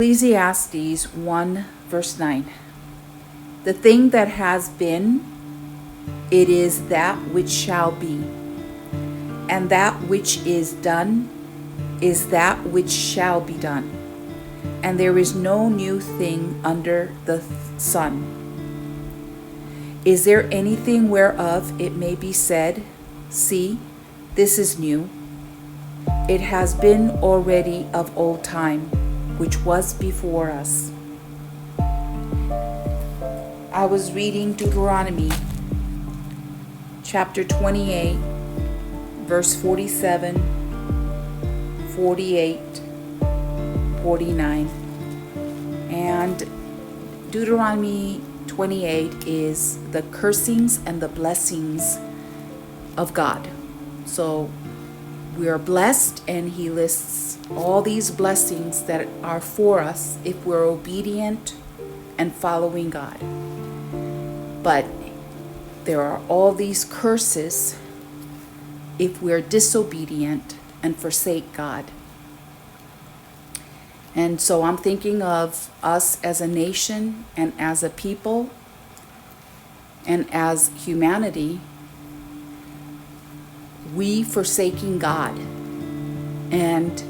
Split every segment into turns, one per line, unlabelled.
Ecclesiastes 1 verse 9. The thing that has been, it is that which shall be, and that which is done is that which shall be done, and there is no new thing under the sun. Is there anything whereof it may be said, see, this is new? It has been already of old time, which was before us. I was reading Deuteronomy chapter 28, verse 47, 48, 49. And Deuteronomy 28 is the cursings and the blessings of God. So we are blessed, and he lists all these blessings that are for us if we're obedient and following God. But there are all these curses if we're disobedient and forsake God. And so I'm thinking of us as a nation and as a people and as humanity, we forsaking God. And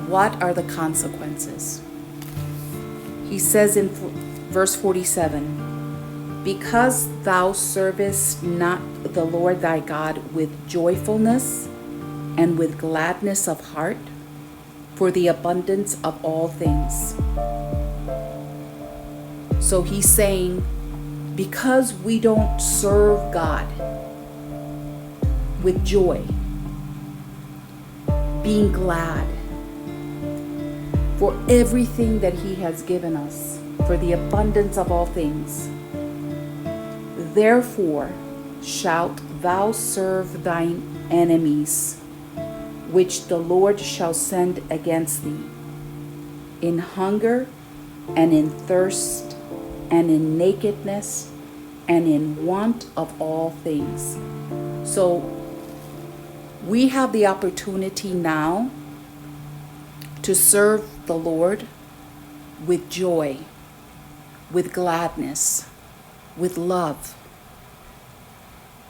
what are the consequences? He says in verse 47, because thou servest not the Lord thy God with joyfulness and with gladness of heart, for the abundance of all things. So he's saying, because we don't serve God with joy, being glad for everything that he has given us, for the abundance of all things, therefore shalt thou serve thine enemies, which the Lord shall send against thee, in hunger and in thirst and in nakedness and in want of all things. So we have the opportunity now to serve the Lord with joy, with gladness, with love.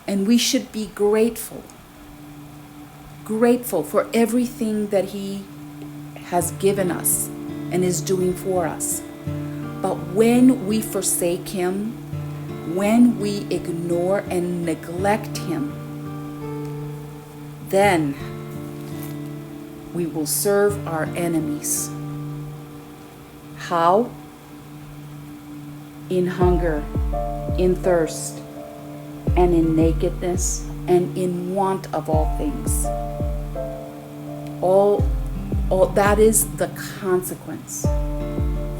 And we should be grateful for everything that he has given us and is doing for us. But when we forsake him, when we ignore and neglect him, then we will serve our enemies. How? In hunger, in thirst, and in nakedness, and in want of all things. All that is the consequence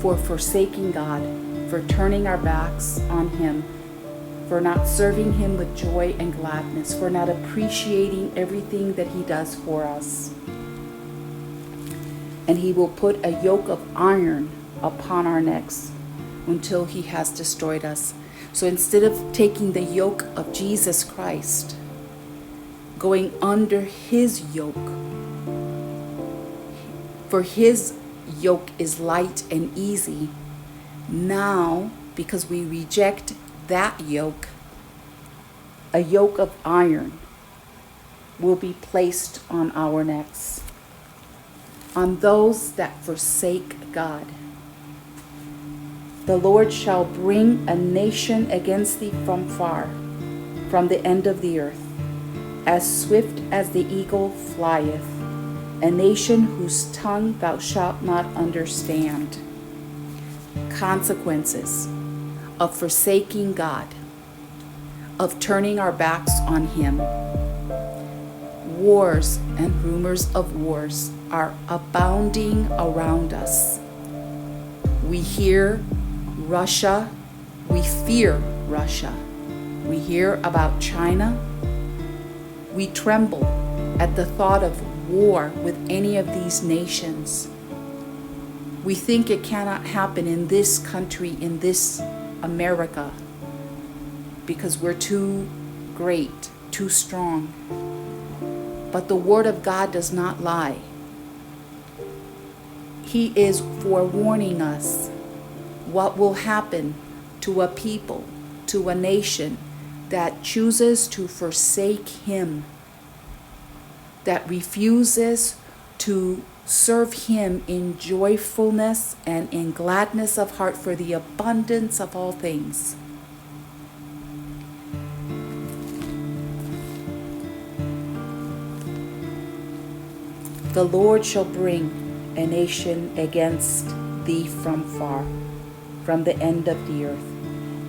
for forsaking God, for turning our backs on him, for not serving him with joy and gladness, for not appreciating everything that he does for us. And he will put a yoke of iron upon our necks until he has destroyed us. So instead of taking the yoke of Jesus Christ, going under his yoke, for his yoke is light and easy. Now, because we reject that yoke, a yoke of iron will be placed on our necks, on those that forsake God. The Lord shall bring a nation against thee from far, from the end of the earth, as swift as the eagle flieth, a nation whose tongue thou shalt not understand. Consequences of forsaking God, of turning our backs on him. Wars and rumors of wars are abounding around us. We hear Russia, we fear Russia. We hear about China. We tremble at the thought of war with any of these nations. We think it cannot happen in this country, in this America, because we're too great, too strong. But the Word of God does not lie. He is forewarning us what will happen to a people, to a nation that chooses to forsake Him, that refuses to serve Him in joyfulness and in gladness of heart for the abundance of all things. The Lord shall bring a nation against thee from far, from the end of the earth,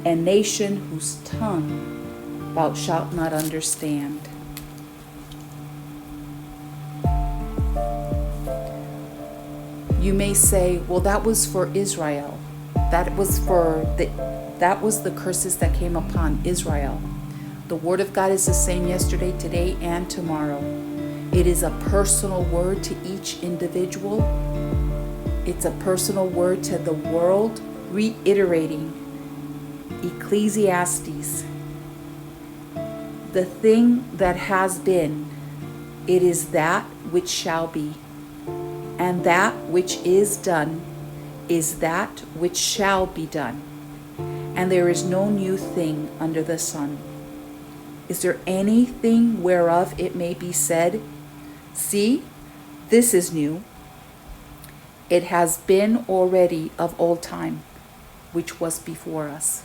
a nation whose tongue thou shalt not understand. You may say, well, that was for Israel. That was the curses that came upon Israel. The word of God is the same yesterday, today, and tomorrow. It is a personal word to each individual. It's a personal word to the world, reiterating Ecclesiastes. The thing that has been, it is that which shall be. And that which is done is that which shall be done. And there is no new thing under the sun. Is there anything whereof it may be said, see, this is new? It has been already of old time, which was before us.